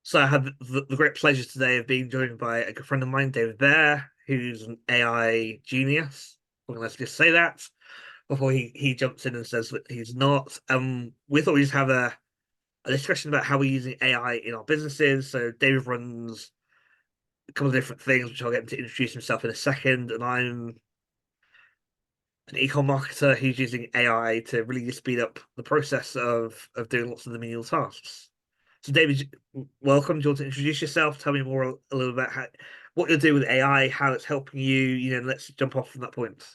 So I had the great pleasure today of being joined by a good friend of mine, David Baer, who's an AI genius. Well, let's just say that before he jumps in and says that he's not. We thought we'd just have a discussion about how we're using AI in our businesses. So David runs a couple of different things, which I'll get him to introduce himself in a second. And I'm an ecom marketer who's using AI to really speed up the process of doing lots of the menial tasks. So, David, welcome. Do you want to introduce yourself? Tell me more a little about what you're doing with AI, how it's helping you. Let's jump off from that point.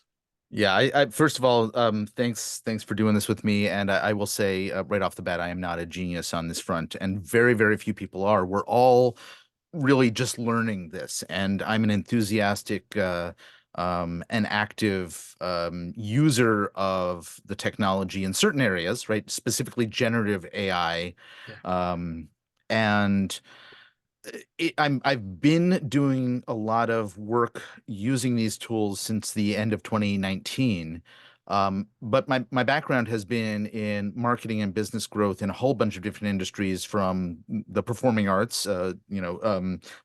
Yeah, I first of all, thanks for doing this with me. And I will say right off the bat, I am not a genius on this front, and very few people are. We're all really just learning this, and I'm an enthusiastic and active user of the technology in certain areas, right? Specifically generative AI, Yeah. and I've been doing a lot of work using these tools since the end of 2019. But my background has been in marketing and business growth in a whole bunch of different industries, from the performing arts,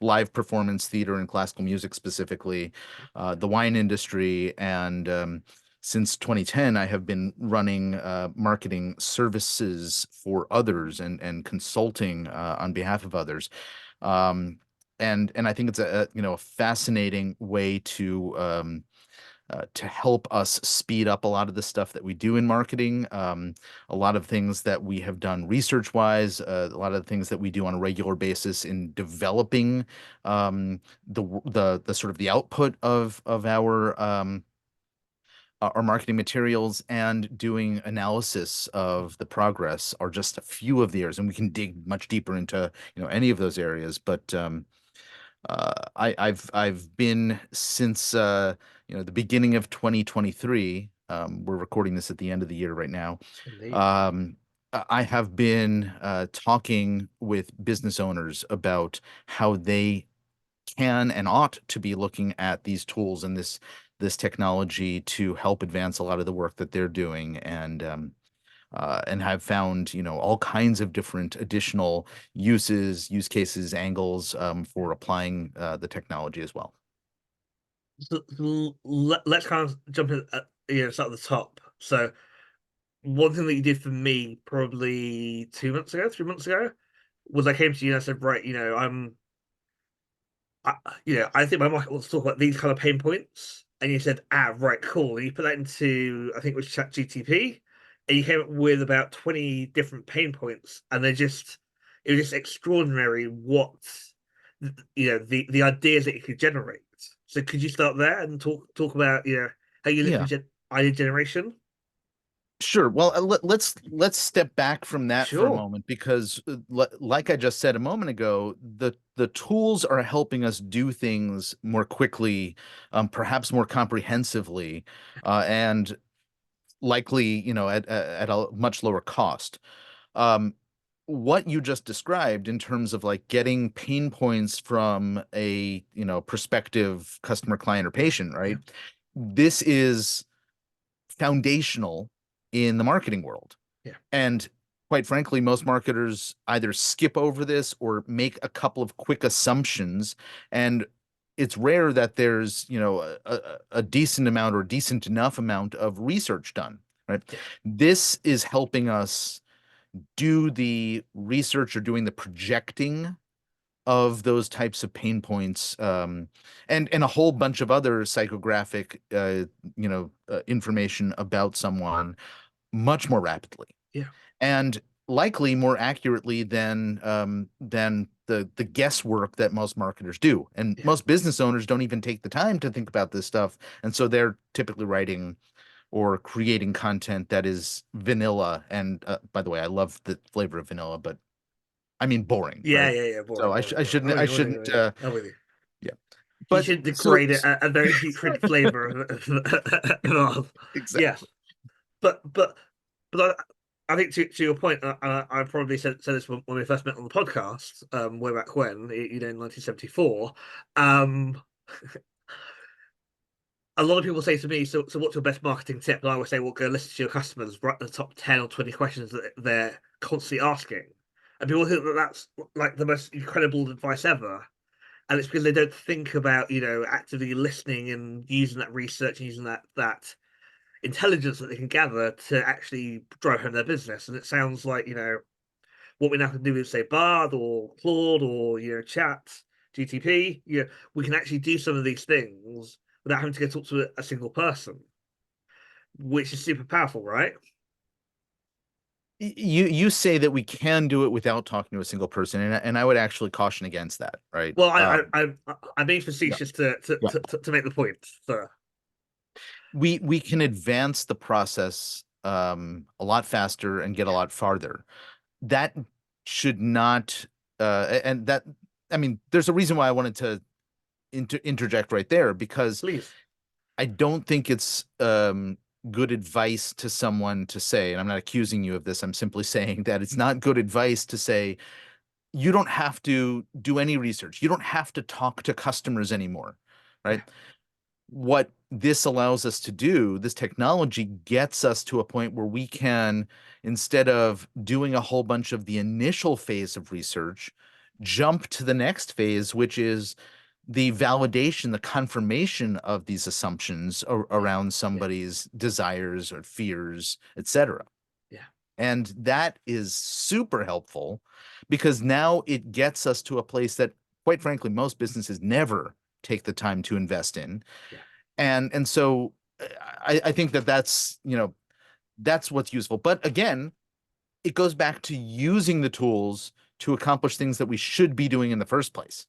live performance theater and classical music specifically, the wine industry, and since 2010, I have been running marketing services for others and consulting on behalf of others. Um, and I think it's a fascinating way to help us speed up a lot of the stuff that we do in marketing. A lot of things that we have done research wise, a lot of the things that we do on a regular basis in developing the sort of the output of our marketing materials and doing analysis of the progress are just a few of the areas, and we can dig much deeper into any of those areas. But I've been since the beginning of 2023. We're recording this at the end of the year right now. Indeed. I have been talking with business owners about how they can and ought to be looking at these tools and this technology to help advance a lot of the work that they're doing, and have found all kinds of different additional use cases, angles for applying the technology as well. Let's kind of jump in, start at the top. So, one thing that you did for me probably 2 months ago, 3 months ago, was I came to you and I said, right, I, I think my market wants to talk about these kind of pain points. And you said, right, cool. And you put that into, I think it was ChatGTP, and you came up with about 20 different pain points. And it was just extraordinary the ideas that it could generate. So could you start there and talk about, how you look Yeah. at idea generation? Sure. Well, let's step back from that for a Sure. moment, because, like I just said a moment ago, the tools are helping us do things more quickly, perhaps more comprehensively, and likely, at a much lower cost. Um, what you just described in terms of like getting pain points from a, prospective customer, client, or patient, Yeah. right? This is foundational in the marketing world. Yeah. And quite frankly, most marketers either skip over this or make a couple of quick assumptions. And it's rare that there's, a decent amount or decent enough amount of research done, right? Yeah. This is helping us do the research or doing the projecting of those types of pain points, and a whole bunch of other psychographic information about someone much more rapidly, Yeah. and likely more accurately than the guesswork that most marketers do. And Yeah. most business owners don't even take the time to think about this stuff, and so they're typically writing or creating content that is vanilla. And by the way, I love the flavor of vanilla, but I mean boring, Yeah. right? Yeah. Yeah. So Boring, I, boring, I boring. shouldn't I I'm shouldn't with you. I'm with you. yeah. You But should so, degrade it a very putrid flavor of yeah. exactly. But I think to your point, I probably said this when we first met on the podcast, way back when, in 1974. Um, a lot of people say to me, so what's your best marketing tip? And I would say, well, go listen to your customers, write the top 10 or 20 questions that they're constantly asking. And people think that that's like the most incredible advice ever. And it's because they don't think about, actively listening and using that research and using that intelligence that they can gather to actually drive home their business. And it sounds like, what we now can do with say Bard or Claude or Chat GTP, we can actually do some of these things without having to go talk to a single person, which is super powerful, right? You say that we can do it without talking to a single person, and I would actually caution against that, right? Well, I'm being Yeah, facetious to yeah. to make the point. So We can advance the process a lot faster and get a lot farther. That should not and that I mean, there's a reason why I wanted to interject right there because please, I don't think it's good advice to someone to say, and I'm not accusing you of this, I'm simply saying that it's not good advice to say you don't have to do any research. You don't have to talk to customers anymore, yeah, right? What this allows us to do, this technology gets us to a point where we can, instead of doing a whole bunch of the initial phase of research, jump to the next phase, which is the validation, the confirmation of these assumptions yeah, around yeah, somebody's desires or fears, etc. yeah, And that is super helpful because now it gets us to a place that, quite frankly, most businesses never take the time to invest in. yeah. And so I think that that's what's useful. But again, it goes back to using the tools to accomplish things that we should be doing in the first place.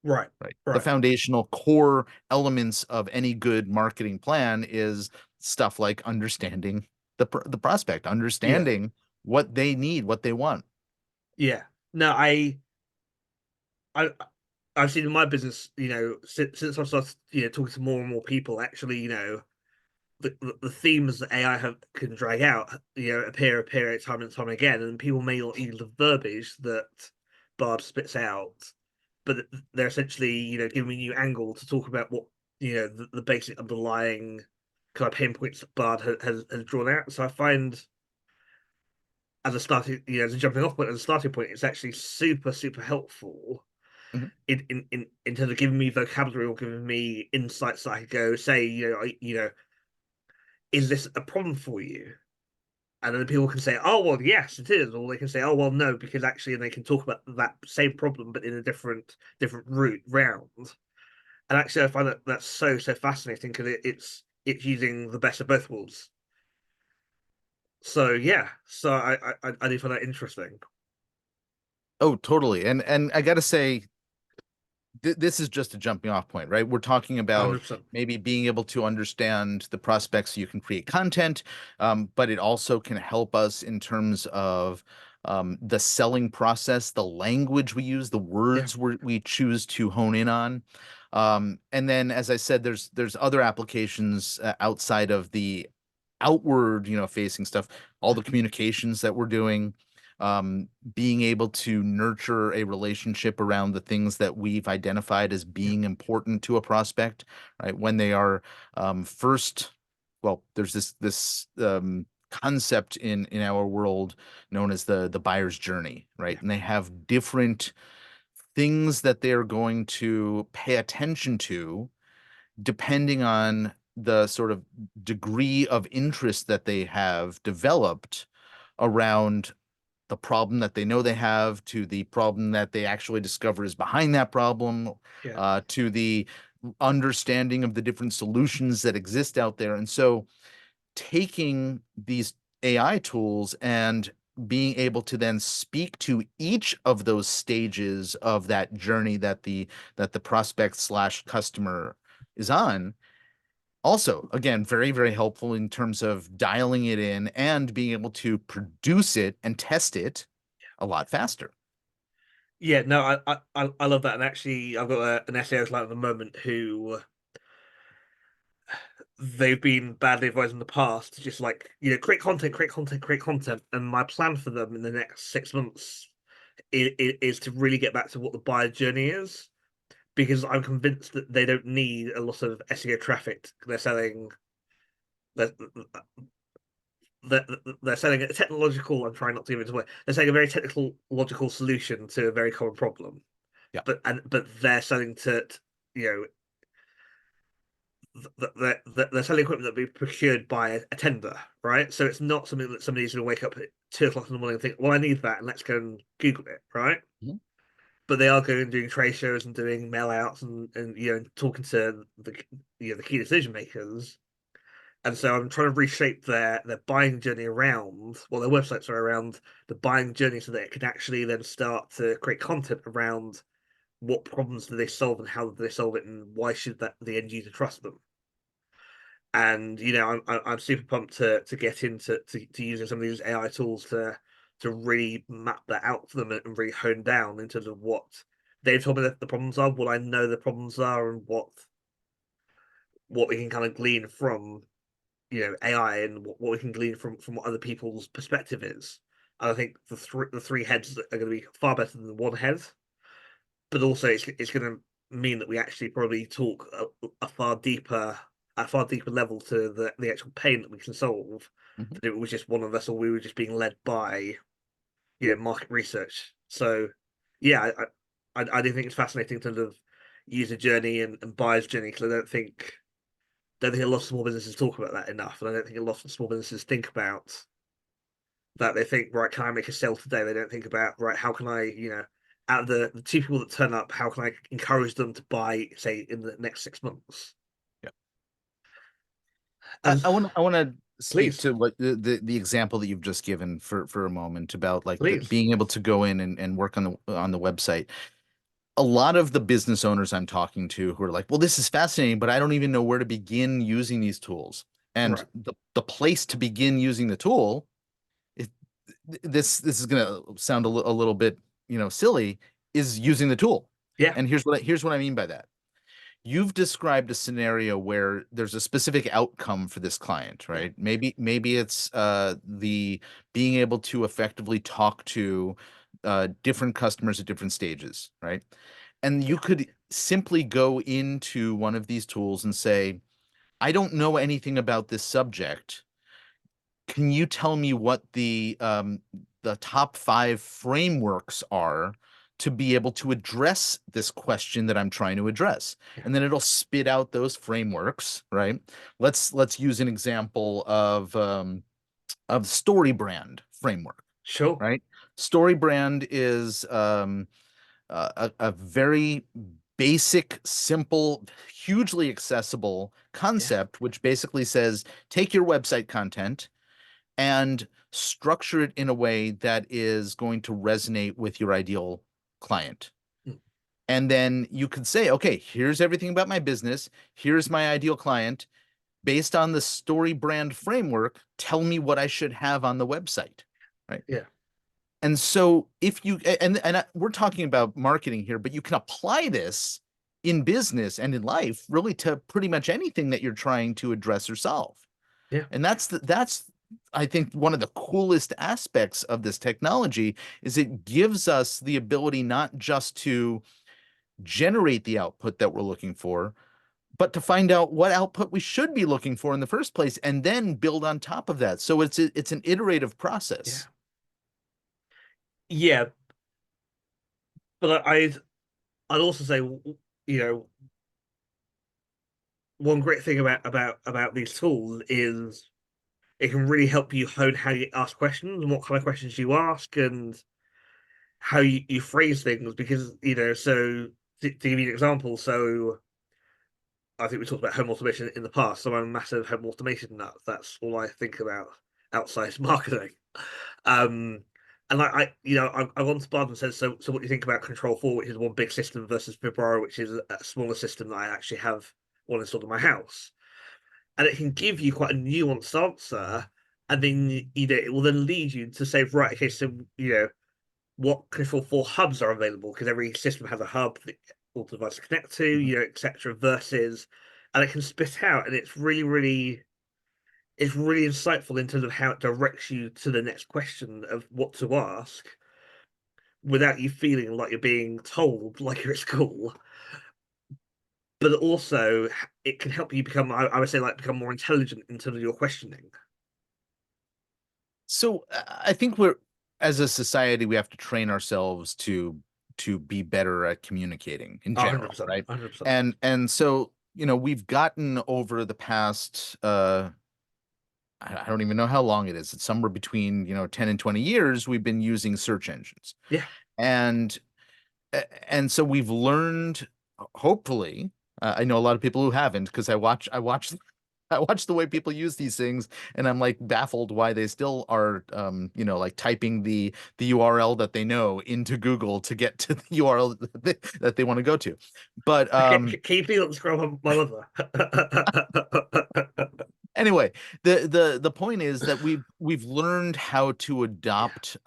Right, Right. The right. foundational core elements of any good marketing plan is stuff like understanding the prospect, Yeah, understanding what they need, what they want. yeah. No, I I've seen in my business, since I've started, talking to more and more people, actually, the themes that AI can drag out, appear time and time again, and people may not use the verbiage that Bard spits out, but they're essentially, giving you angle to talk about what, the basic underlying kind of pain points that Bard has drawn out. So I find as a starting, as a jumping off point, as a starting point, it's actually super, super helpful Mhm. in terms of giving me vocabulary or giving me insights that I could go say, is this a problem for you? And then people can say, oh, well, yes, it is. Or they can say, oh, well, no, because actually they can talk about that same problem, but in a different route round. And actually, I find that that's so, so fascinating because it's using the best of both worlds. So, yeah, so I do find that interesting. Oh, totally. And I gotta say, this is just a jumping off point, right? We're talking about 100%. maybe being able to understand the prospects so you can create content, but it also can help us in terms of the selling process, the language we use, the Yeah, words we choose to hone in on. And then, as I said, there's other applications outside of the outward, facing stuff, all yeah, the communications that we're doing, being able to nurture a relationship around the things that we've identified as yeah, being important to a prospect, right? When they are first, well, there's this concept in our world known as the buyer's journey, right? yeah, And they have different things that they're going to pay attention to depending on the sort of degree of interest that they have developed around the problem that they know they have to the problem that they actually discover is behind that problem, yeah, to the understanding of the different solutions that exist out there. And so taking these AI tools and being able to then speak to each of those stages of that journey that the prospect slash customer is on, also again very very helpful in terms of dialing it in and being able to produce it and test it a lot faster. yeah. No, I love that. And actually, I've got an SEO client at the moment who they've been badly advised in the past to just like create content, create content, create content. And my plan for them in the next 6 months is to really get back to what the buyer journey is, because I'm convinced that they don't need a lot of SEO traffic. They're selling they're selling a technological. I'm trying not to give it away. They're selling a very technical, logical solution to a very common problem. Yeah. But they're selling you know they're selling equipment that be procured by a tender, right? So it's not something that somebody's going to wake up at 2 o'clock in the morning and think, well, I need that, and let's go and Google it, right? Mhm. But they are going and doing trade shows and doing mail outs and talking to the key decision makers. And so I'm trying to reshape their buying journey around, well, their websites are around the buying journey so that it can actually then start to create content around what problems do they solve and how do they solve it and why should the end user trust them. And I'm super pumped to get into to using some of these AI tools to really map that out for them and really hone down in terms of what they've told me that the problems are, what I know the problems are, and what we can kind of glean from AI and what we can glean from what other people's perspective is. And I think the three heads are going to be far better than one head, but also it's going to mean that we actually probably talk a far deeper level to the actual pain that we can solve. Mhm. That it was just one of us, or we were just being led by market research. So yeah, I do think it's fascinating in terms of user journey and buyer's journey because I don't think a lot of small businesses talk about that enough, and I don't think a lot of small businesses think about that. They think, right, can I make a sale today? They don't think about, right, how can I, out of the two people that turn up, how can I encourage them to buy, say, in the next 6 months? Yeah. And I want to speak please, to what the example that you've just given for a moment about like please, being able to go in and work on the website. A lot of the business owners I'm talking to who are like, well, this is fascinating, but I don't even know where to begin using these tools. And right, the place to begin using the tool, if this is going to sound a little bit, silly, is using the tool. yeah, And here's what I mean by that. You've described a scenario where there's a specific outcome for this client, yeah, right? Maybe it's the being able to effectively talk to different customers at different stages, right? And you yeah, could simply go into one of these tools and say, I don't know anything about this subject. Can you tell me what the top five frameworks are to be able to address this question that I'm trying to address? yeah, And then it'll spit out those frameworks, right? Let's use an example of StoryBrand framework, sure, right? StoryBrand is a very basic, simple, hugely accessible yeah, concept, which basically says take your website content and structure it in a way that is going to resonate with your ideal client. mm, And then you could say, okay, here's everything about my business. Here's my ideal client. Based on the story brand framework, tell me what I should have on the website. Right. yeah, And so if you and we're talking about marketing here, but you can apply this in business and in life really to pretty much anything that you're trying to address or solve. yeah, And that's I think one of the coolest aspects of this technology is it gives us the ability not just to generate the output that we're looking for, but to find out what output we should be looking for in the first place and then build on top of that. So it's an iterative yeah, process. yeah. But I'd also say, one great thing about these tools is it can really help you hone how you ask questions and what kind of questions you ask and how you phrase things because so to give you an example, so I think we talked about home automation in the past, so I'm a massive home automation nut. That's all I think about outside marketing. um and I gone to Bard and said, so what do you think about Control 4, which is one big system, versus Vibro, which is a smaller system that I actually have one installed in my house? And it can give you quite a nuanced answer, and then it will then lead you to say, right, okay, so what Control 4 hubs are available, because every system has a hub that all devices connect to, Mhm. etc. Versus, and it can spit out, and it's really insightful in terms of how it directs you to the next question of what to ask, without you feeling like you're being told like you're at school. But also, it can help you become, I would say, like become more intelligent in terms of your questioning. So I think as a society, we have to train ourselves to be better at communicating in Oh, general, 100%, right? 100%. And so, we've gotten over the past I don't even know how long it is. It's somewhere between, 10 and 20 years we've been using search engines. Yeah. And and so we've learned, hopefully, I know a lot of people who haven't because I watch the way people use these things, and I'm like baffled why they still are, like typing the URL that they know into Google to get to the URL that they want to go to. But Can you please not describe my mother? anyway, the point is that we've learned how to Yeah, adopt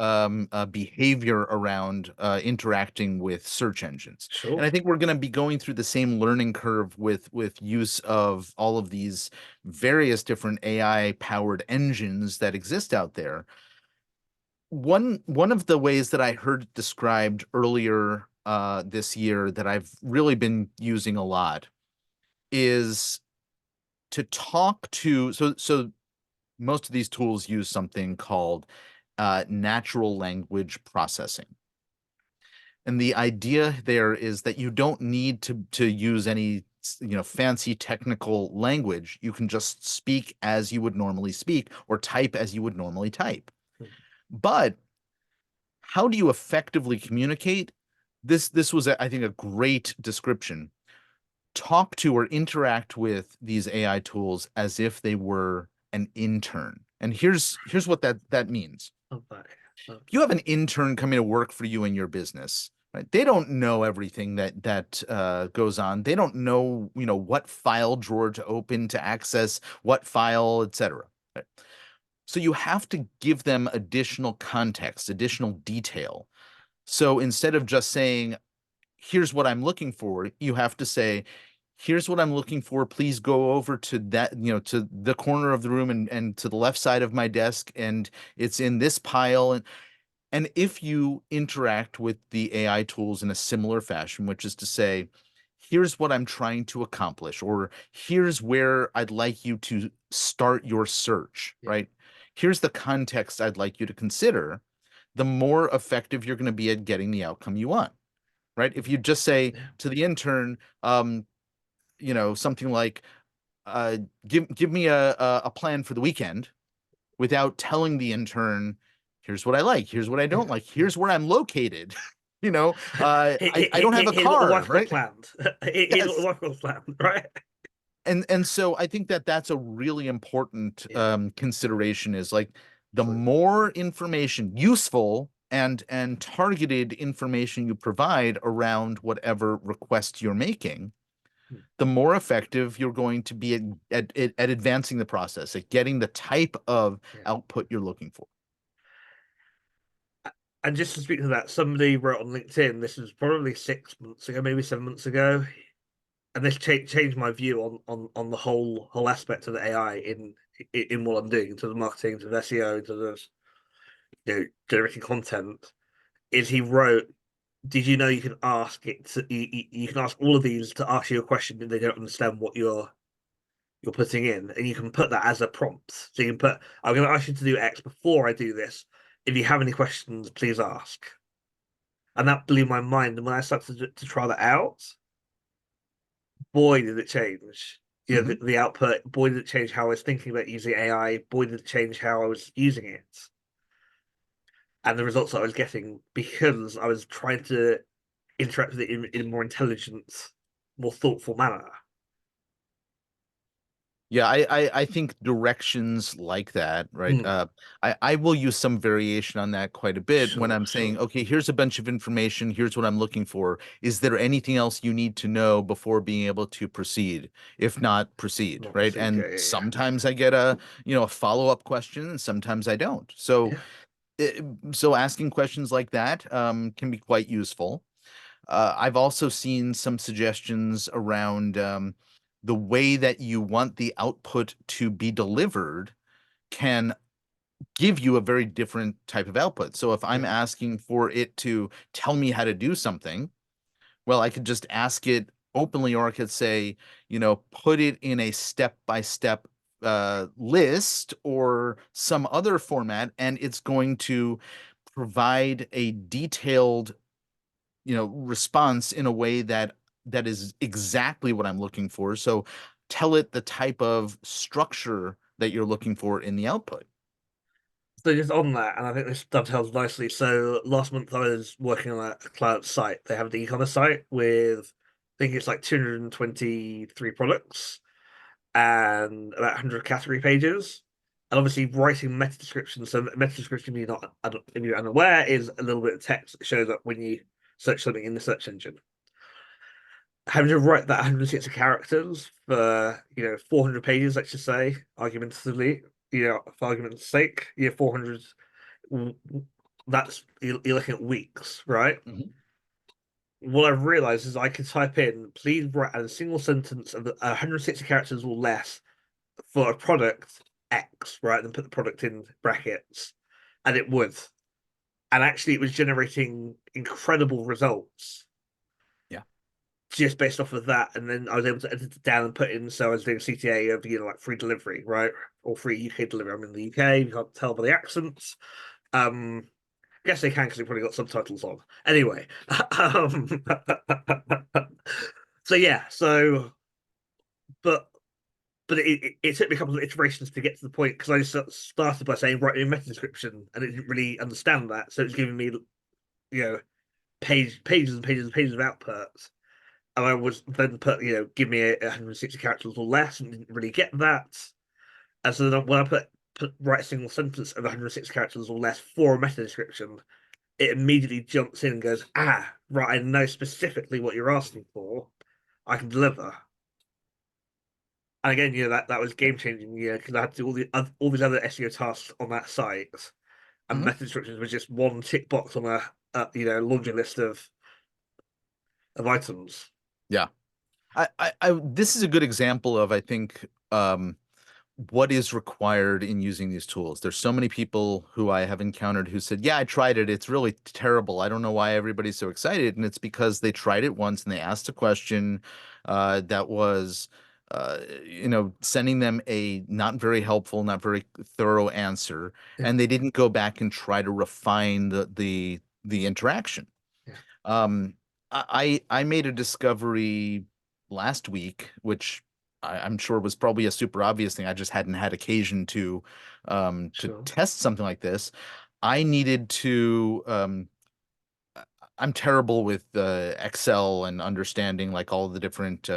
behavior around interacting with search engines, and sure. I think we're going to be going through the same learning curve with use of all of these various different AI powered engines that exist out there. One of the ways that I heard described earlier this year that I've really been using a lot is to talk to so most of these tools use something called natural language processing. And the idea there is that you don't need to use any fancy technical language. You can just speak as you would normally speak or type as you would normally type. But how do you effectively communicate? This was, I think, a great description. Talk to or interact with these AI tools as if they were an intern. And here's what that means. Love that. Love If you have an intern coming to work for you in your business, right? They don't know everything that goes on. They don't know, what file drawer to open to access what file, etc. Right? So you have to give them additional context, additional detail. So instead of just saying, here's what I'm looking for, you have to say, here's what I'm looking for. Please go over to that, to the corner of the room and to the left side of my desk, and it's in this pile. And if you interact with the AI tools in a similar fashion, which is to say, here's what I'm trying to accomplish, or here's where I'd like you to start your search, yeah, right? Here's the context I'd like you to consider, the more effective you're going to be at getting the outcome you want, right? If you just say yeah. to the intern, something like, uh, give me a plan for the weekend without telling the intern, here's what I like, here's what I don't Yeah, like, yeah. here's where I'm located. I don't have a Here's what the car, wife got right? planned. Here's what the Yes. wife got planned, right? And so I think that that's a really important Yeah, consideration is like the absolutely. more information, useful and targeted information you provide around whatever request you're making, Hmm. the more effective you're going to be at advancing the process, at getting the type of Yeah. output you're looking for. And just to speak to that, somebody wrote on LinkedIn, this was probably 6 months ago, maybe 7 months ago, and this changed my view on the whole aspect of the AI in what I'm doing, to the marketing, to the SEO, to the generating content. Is he wrote, did you know you can ask it to, you can ask all of these to ask you a question if they don't understand what you're putting in, and you can put that as a prompt. So you can put, I'm going to ask you to do X before I do this. If you have any questions, please ask. And that blew my mind. And when I started to try that out, boy, did it change. Mhm. The output, boy, did it change how I was thinking about using AI, boy, did it change how I was using it. And the results that I was getting because I was trying to interact with it in a more intelligent, more thoughtful manner. Yeah, I think directions like that, right? Hmm. I will use some variation on that quite a bit when Sure, I'm saying, sure. okay, here's a bunch of information, here's what I'm looking for. Is there anything else you need to know before being able to proceed? If not, proceed, Not right? proceed. And Yeah, yeah, sometimes I get a follow-up question, and sometimes I don't. So, yeah. eh, so asking questions like that can be quite useful. I've also seen some suggestions around the way that you want the output to be delivered can give you a very different type of output. So if I'm Yeah. asking for it to tell me how to do something, well, I could just ask it openly, or I could say, put it in a step-by-step list or some other format, and it's going to provide a detailed, response in a way that is exactly what I'm looking for. So tell it the type of structure that you're looking for in the output. So just on that, and I think this dovetails nicely. So last month I was working on a client site. They have an e-commerce site with, I think it's like 223 products and about 100 category pages. And obviously writing meta descriptions. So meta description, if you're unaware, is a little bit of text that shows up when you search something in the search engine. Having to write that 160 characters for 400 pages, let's just say, argumentatively, for argument's sake, 400, that's you're looking at weeks, right? Mhm. What I've realized is I can type in, please write a single sentence of 160 characters or less for a product X, right? Then put the product in brackets, and it would. And actually, it was generating incredible results Yeah. just based off of that. And then I was able to edit it down and put in. So I was doing CTA of, like free delivery, right? Or free UK delivery. I'm in the UK. You can't tell by the accents. I guess they can because they probably got subtitles on. Anyway, um, so yeah, but it took me a couple of iterations to get to the point because I just started by saying write me a meta description and it didn't really understand that, so it's giving me you know pages and pages and pages of output, and I was then put give me 160 characters or less and didn't really get that, and so then when I put write a single sentence of 160 characters or less for a meta description, it immediately jumps in and goes, right, I know specifically what you're asking for. I can deliver. And again, that was game changing, because I had to do all these other SEO tasks on that site, and Mhm. meta descriptions was just one tick box on a laundry list of items. Yeah. This is a good example of, I think, what is required in using these tools. There's so many people who I have encountered who said, "Yeah, I tried it. It's really terrible. I don't know why everybody's so excited." And it's because they tried it once and they asked a question that was, sending them a not very helpful, not very thorough answer, Yeah, and they didn't go back and try to refine the interaction. yeah, I made a discovery last week, which I'm sure was probably a super obvious thing. I just hadn't had occasion to sure. test something like this. I needed to I'm terrible with Excel and understanding like all the different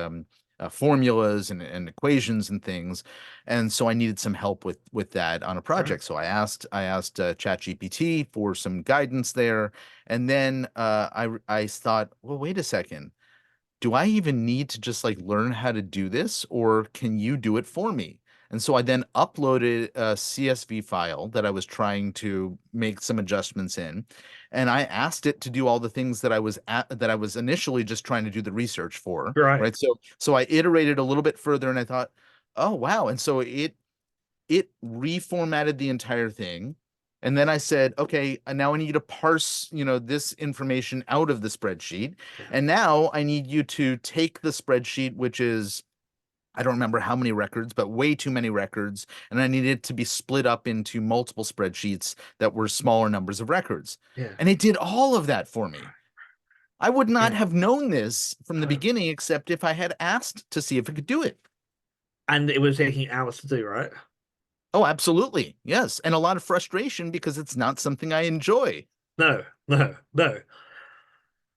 formulas and equations and things, and so I needed some help with that on a Right. project. So I asked ChatGPT for some guidance there, and then I thought, well, wait a second, do I even need to just like learn how to do this, or can you do it for me? And so I then uploaded a CSV file that I was trying to make some adjustments in, and I asked it to do all the things that I was initially just trying to do the research for, Right. right? So I iterated a little bit further, and I thought, oh wow. And so it reformatted the entire thing. And then I said, okay, now I need to parse, this information out of the spreadsheet. Yeah. And now I need you to take the spreadsheet, which is, I don't remember how many records, but way too many records. And I need it to be split up into multiple spreadsheets that were smaller numbers of records. Yeah. And it did all of that for me. I would not Yeah. have known this from the No. beginning, except if I had asked to see if it could do it. And it was taking hours to do, right? Oh, absolutely. Yes. And a lot of frustration because it's not something I enjoy. No, no, no.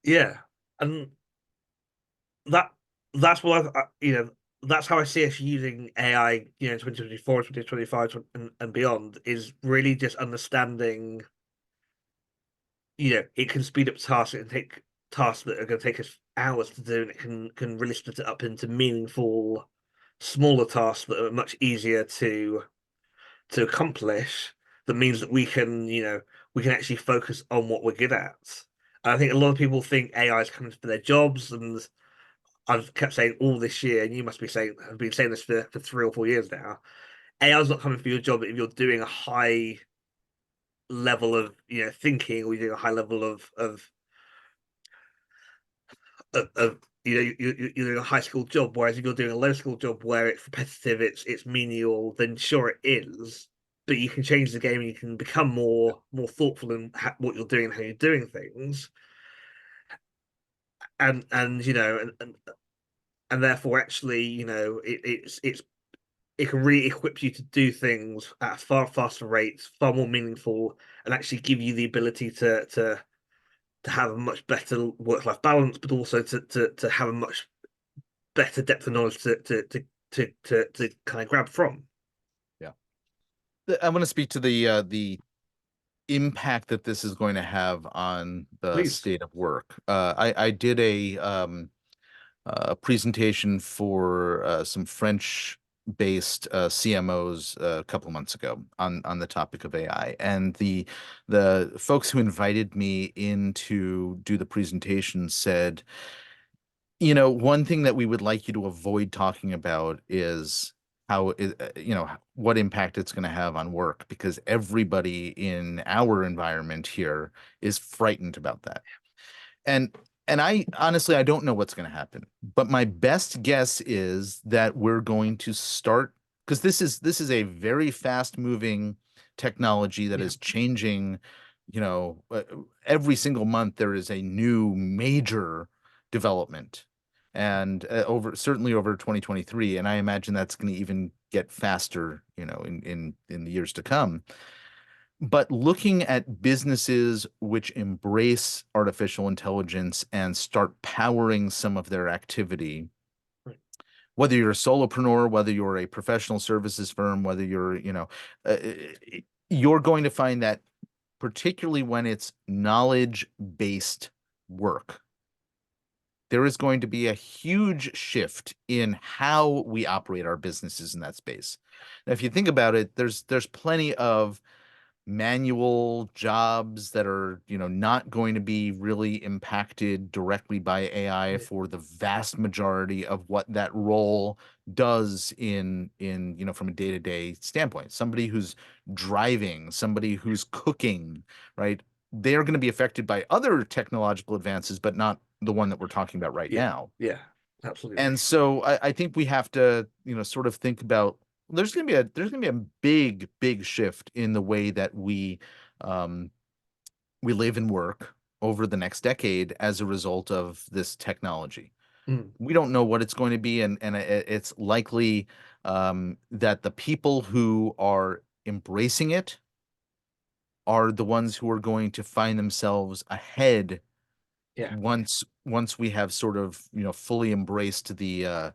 Yeah. And that that's what that's how I see us using AI, 2024, 2025, and beyond, is really just understanding, it can speed up tasks and take tasks that are going to take us hours to do, and it can really split it up into meaningful, smaller tasks that are much easier to accomplish. That means that we can actually focus on what we're good at. And I think a lot of people think AI is coming for their jobs, and I've kept saying all this year, and you must be saying have been saying this for 3 or 4 years now. AI's not coming for your job if you're doing a high level of thinking, or you're doing a high level of you're doing a high school job, whereas if you're doing a low school job where it's repetitive, it's menial, then sure it is, but you can change the game and you can become more thoughtful in what you're doing and how you're doing things, and and therefore actually it can really equip you to do things at a far faster rates, far more meaningful, and actually give you the ability to have a much better work-life balance, but also to have a much better depth of knowledge to kind of grab from. Yeah. I want to speak to the impact that this is going to have on the Please. state of work. I did a presentation for some French-based CMOs a couple of months ago on the topic of AI, and the folks who invited me in to do the presentation said, one thing that we would like you to avoid talking about is what impact it's going to have on work, because everybody in our environment here is frightened about that. And I honestly, I don't know what's going to happen, but my best guess is that we're going to start, because this is a very fast moving technology that Yeah. is changing, every single month there is a new major development, and certainly over 2023, and I imagine that's going to even get faster, in the years to come. But looking at businesses which embrace artificial intelligence and start powering some of their activity, Right. whether you're a solopreneur, whether you're a professional services firm, whether uh, you're going to find that, particularly when it's knowledge-based work, there is going to be a huge shift in how we operate our businesses in that space. Now, if you think about it, there's plenty of manual jobs that are, not going to be really impacted directly by AI Yeah. for the vast majority of what that role does from a day-to-day standpoint. Somebody who's driving, somebody who's cooking, right? They're going to be affected by other technological advances, but not the one that we're talking about right Yeah. now. Yeah. Absolutely. And so I think we have to, sort of think about, there's gonna be a big, big shift in the way that um, we live and work over the next decade as a result of this technology. Mm. We don't know what it's going to be, and it's likely that the people who are embracing it are the ones who are going to find themselves ahead Yeah. once we have sort of fully embraced the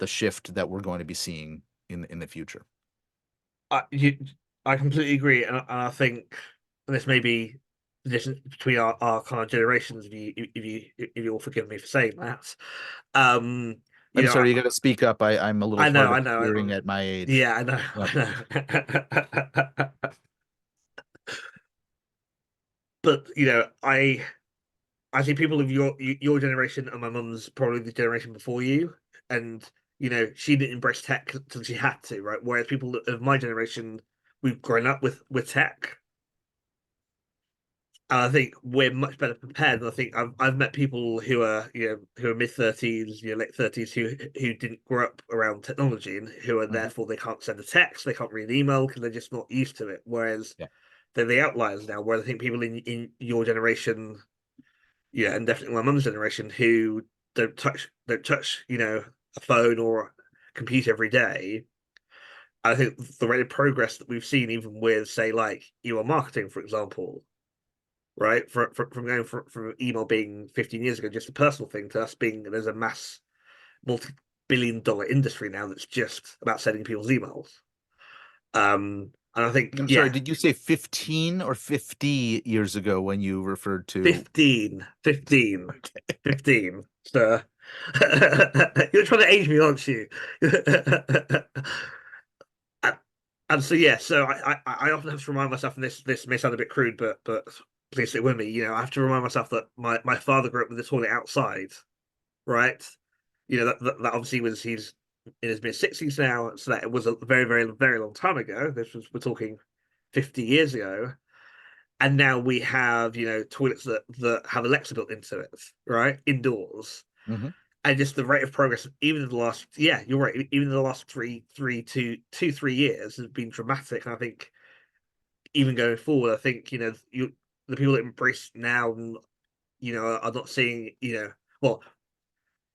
shift that we're going to be seeing in the future. I you, I completely agree, and I think this may be the difference between our kind of generations. If you all forgive me for saying that, um, you I'm know, sorry, you got to speak up. I'm a little I know, hard I of know, hearing at my age. yeah, I know, Yep. I know. But I think people of your generation and my mum's probably the generation before you, and she didn't embrace tech until she had to, right? Whereas people of my generation, we've grown up with tech, and I think we're much better prepared. And I think I've met people who are who are mid-30s, late 30s, who didn't grow up around technology and who are Mhm. therefore they can't send a text, they can't read an email because they're just not used to it. Whereas Yeah. they're the outliers now. Whereas I think people in your generation, yeah, and definitely my mum's generation who don't touch a phone or a computer every day. I think the rate of progress that we've seen, even with say like email marketing, for example, right, from going from email being 15 years ago just a personal thing to us being there's a mass multi-billion-dollar industry now that's just about sending people's emails. And I think I'm sorry, yeah, did you say 15 or 50 years ago when you referred to? 15, 15, Okay. 15, sir. You're trying to age me, aren't you? and, and so yeah, so I often have to remind myself, and this may sound a bit crude, but please stick with me. I have to remind myself that my father grew up with the toilet outside, right? That obviously he's in his mid 60s now, so that it was a very, very, very long time ago. We're talking 50 years ago. And now we have toilets that have Alexa built into it, right, indoors. Mhm. and just the rate of progress, even in the last, yeah, you're right, even in the last 3 years has been dramatic. And I think even going forward, I think the people that embrace it now, are not seeing, well,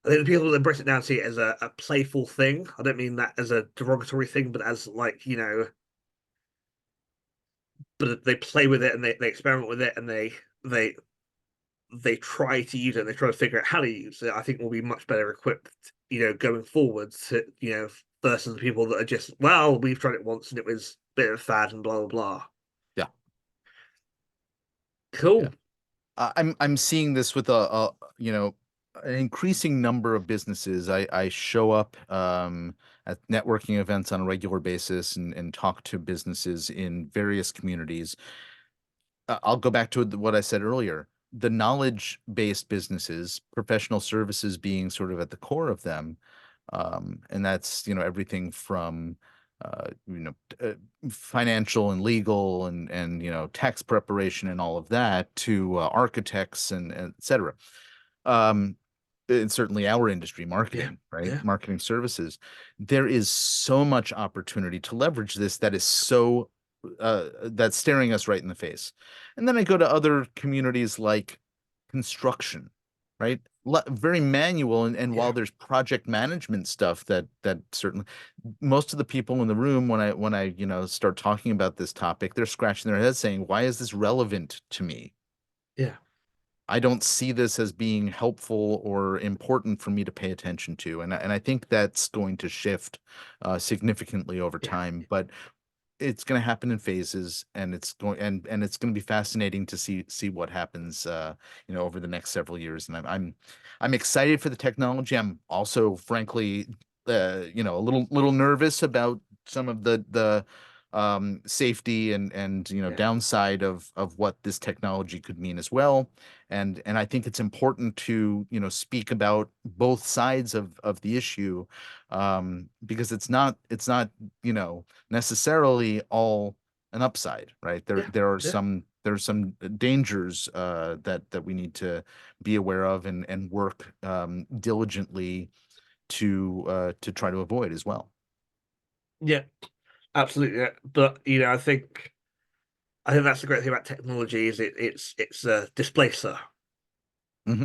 I think the people that embrace it now see it as a playful thing. I don't mean that as a derogatory thing, but as like, but they play with it and they experiment with it and they they try to use it and they try to figure out how to use it. I think we'll be much better equipped, going forward to, versus the people that are just, well, we've tried it once and it was a bit of a fad and blah blah blah. Yeah. Yeah. Cool. I'm seeing this with an increasing number of businesses. I show up at networking events on a regular basis and talk to businesses in various communities. I'll go back to what I said earlier. The knowledge-based businesses, professional services being sort of at the core of them, and that's everything from uh, you know uh, financial and legal and tax preparation and all of that to architects and et cetera. Um, and certainly our industry, Yeah. marketing, right? Yeah. Marketing services. There is so much opportunity to leverage this that is that's staring us right in the face. And then I go to other communities like construction, right? Very manual, and while Yeah. there's project management stuff that certainly most of the people in the room when I start talking about this topic, they're scratching their heads saying, why is this relevant to me? Yeah. I don't see this as being helpful or important for me to pay attention to. And I think that's going to shift significantly over Yeah. time. But it's going to happen in phases, and it's going to be fascinating to see what happens over the next several years. And I'm excited for the technology. I'm also frankly a little nervous about some of the safety and Yeah. downside of what this technology could mean as well. And I think it's important to speak about both sides of the issue, because it's not necessarily all an upside, right? There Yeah. there are Yeah. some dangers that we need to be aware of and work diligently to try to avoid as well. Yeah. Absolutely. Yeah. But I think that's the great thing about technology is it's a displacer. Hmm.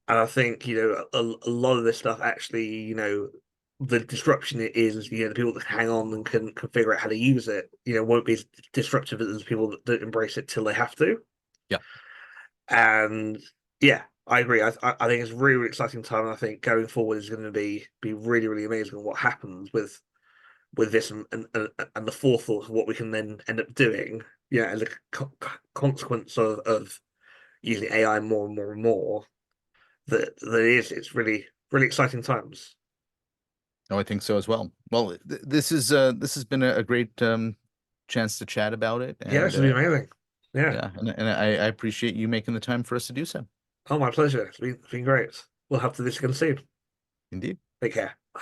And I think, a lot of this stuff actually, the disruption it is, the people that hang on and can figure out how to use it, won't be as disruptive as people that don't embrace it till they have to. Yeah. And yeah, I agree. I think it's a really, really exciting time. I think going forward is going to be really, really amazing what happens with this and the forethought of what we can then end up doing, as a consequence of using AI more and more and more. It's really, really exciting times. Oh, I think so as well. Well, this has been a great chance to chat about it, Yeah, this and has been amazing. Yeah. yeah, and I appreciate you making the time for us to do so. Oh, my pleasure. It's been great. We'll have to do this again soon. Indeed. Take care. Bye.